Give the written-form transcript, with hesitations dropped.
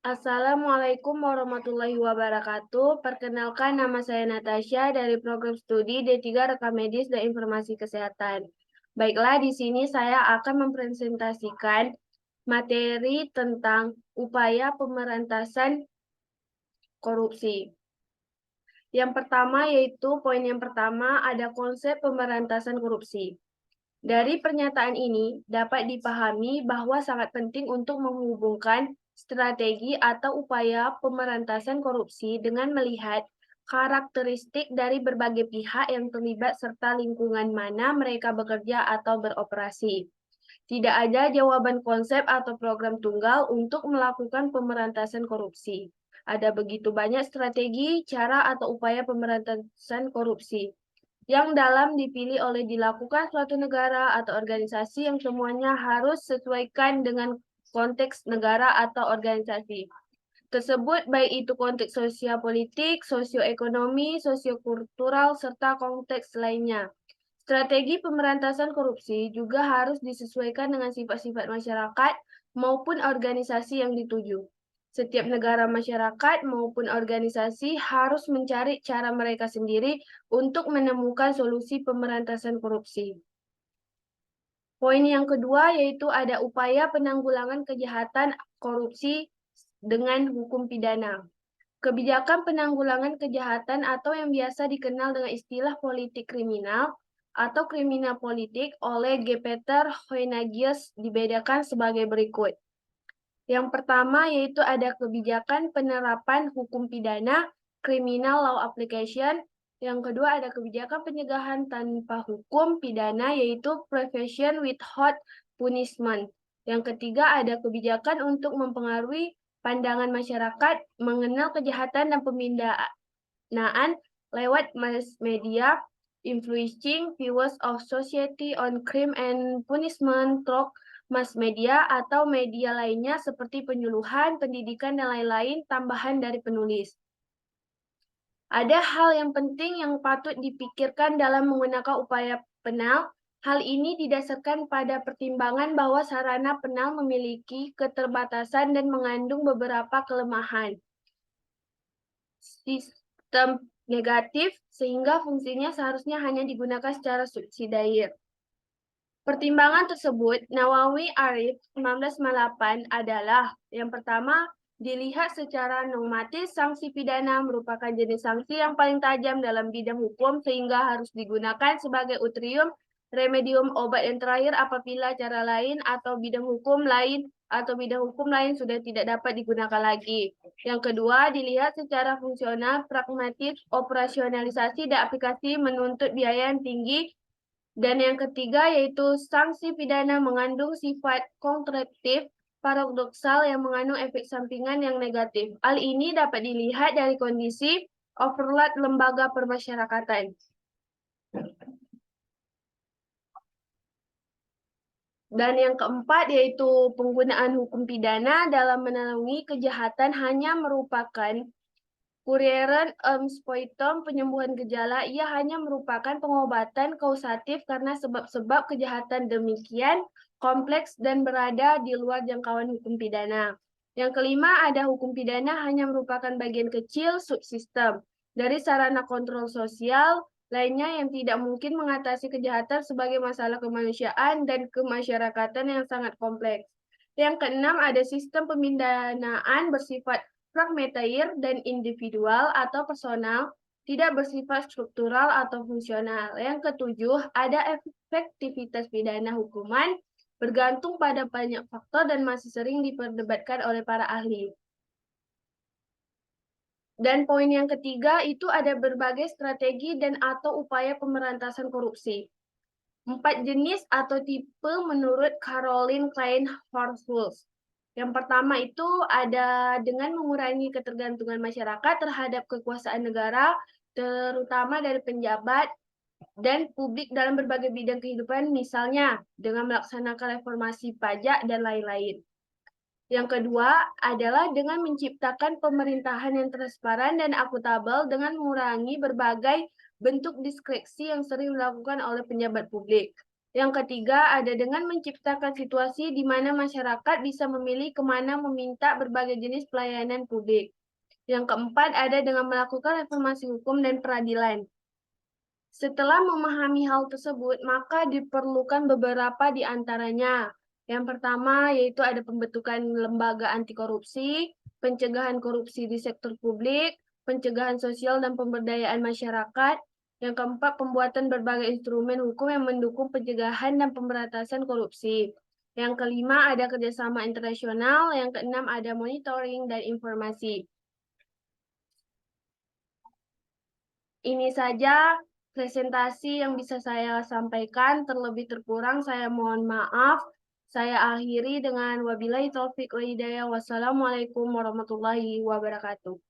Assalamualaikum warahmatullahi wabarakatuh. Perkenalkan, nama saya Natasha dari program studi D3 Rekam Medis dan Informasi Kesehatan. Baiklah, di sini saya akan mempresentasikan materi tentang upaya pemberantasan korupsi. Poin yang pertama ada konsep pemberantasan korupsi. Dari pernyataan ini dapat dipahami bahwa sangat penting untuk menghubungkan strategi atau upaya pemberantasan korupsi dengan melihat karakteristik dari berbagai pihak yang terlibat serta lingkungan mana mereka bekerja atau beroperasi. Tidak ada jawaban konsep atau program tunggal untuk melakukan pemberantasan korupsi. Ada begitu banyak strategi, cara, atau upaya pemberantasan korupsi yang dalam dipilih oleh dilakukan suatu negara atau organisasi yang semuanya harus sesuaikan dengan konteks negara atau organisasi tersebut, baik itu konteks sosial politik, sosioekonomi, sosiokultural, serta konteks lainnya. Strategi pemberantasan korupsi juga harus disesuaikan dengan sifat-sifat masyarakat maupun organisasi yang dituju. Setiap negara, masyarakat, maupun organisasi harus mencari cara mereka sendiri untuk menemukan solusi pemberantasan korupsi. Poin yang kedua yaitu ada upaya penanggulangan kejahatan korupsi dengan hukum pidana. Kebijakan penanggulangan kejahatan atau yang biasa dikenal dengan istilah politik kriminal atau kriminal politik oleh G. Peter Hoynagius dibedakan sebagai berikut. Yang pertama yaitu ada kebijakan penerapan hukum pidana, criminal law application. Yang kedua ada kebijakan pencegahan tanpa hukum pidana yaitu prevention without punishment. Yang ketiga ada kebijakan untuk mempengaruhi pandangan masyarakat mengenal kejahatan dan pemindanaan lewat mass media, influencing views of society on crime and punishment through mass media atau media lainnya seperti penyuluhan, pendidikan, dan lain-lain tambahan dari penulis. Ada hal yang penting yang patut dipikirkan dalam menggunakan upaya penal. Hal ini didasarkan pada pertimbangan bahwa sarana penal memiliki keterbatasan dan mengandung beberapa kelemahan sistem negatif, sehingga fungsinya seharusnya hanya digunakan secara subsidiar. Pertimbangan tersebut, Nawawi Arif 1998 adalah yang pertama, dilihat secara normatif, sanksi pidana merupakan jenis sanksi yang paling tajam dalam bidang hukum sehingga harus digunakan sebagai utrium remedium obat yang terakhir apabila cara lain atau bidang hukum lain sudah tidak dapat digunakan lagi. Yang kedua, dilihat secara fungsional, pragmatis, operasionalisasi dan aplikasi menuntut biaya yang tinggi. Dan yang ketiga yaitu sanksi pidana mengandung sifat kontradiktif, paradoksal yang mengandung efek sampingan yang negatif. Hal ini dapat dilihat dari kondisi overload lembaga permasyarakatan. Dan yang keempat yaitu penggunaan hukum pidana dalam menalangi kejahatan hanya merupakan Kurieren Spoitom penyembuhan gejala, ia hanya merupakan pengobatan kausatif karena sebab-sebab kejahatan demikian kompleks dan berada di luar jangkauan hukum pidana. Yang kelima, ada hukum pidana hanya merupakan bagian kecil subsistem dari sarana kontrol sosial lainnya yang tidak mungkin mengatasi kejahatan sebagai masalah kemanusiaan dan kemasyarakatan yang sangat kompleks. Yang keenam, ada sistem pemindanaan bersifat fragmentair dan individual atau personal, tidak bersifat struktural atau fungsional. Yang ketujuh, ada efektivitas pidana hukuman bergantung pada banyak faktor dan masih sering diperdebatkan oleh para ahli. Dan poin yang ketiga itu ada berbagai strategi dan atau upaya pemberantasan korupsi. 4 jenis atau tipe menurut Caroline Klein Horsfulds. Yang pertama itu ada dengan mengurangi ketergantungan masyarakat terhadap kekuasaan negara, terutama dari penjabat dan publik dalam berbagai bidang kehidupan, misalnya dengan melaksanakan reformasi pajak dan lain-lain. Yang kedua adalah dengan menciptakan pemerintahan yang transparan dan akuntabel dengan mengurangi berbagai bentuk diskresi yang sering dilakukan oleh penjabat publik. Yang ketiga, ada dengan menciptakan situasi di mana masyarakat bisa memilih kemana meminta berbagai jenis pelayanan publik. Yang keempat, ada dengan melakukan reformasi hukum dan peradilan. Setelah memahami hal tersebut, maka diperlukan beberapa di antaranya. Yang pertama, yaitu ada pembentukan lembaga anti korupsi, pencegahan korupsi di sektor publik, pencegahan sosial dan pemberdayaan masyarakat. Yang keempat, pembuatan berbagai instrumen hukum yang mendukung pencegahan dan pemberantasan korupsi. Yang kelima, ada kerjasama internasional. Yang keenam, ada monitoring dan informasi. Ini saja presentasi yang bisa saya sampaikan, terlebih terkurang saya mohon maaf. Saya akhiri dengan wabillahi taufik wa hidayah. Wassalamualaikum warahmatullahi wabarakatuh.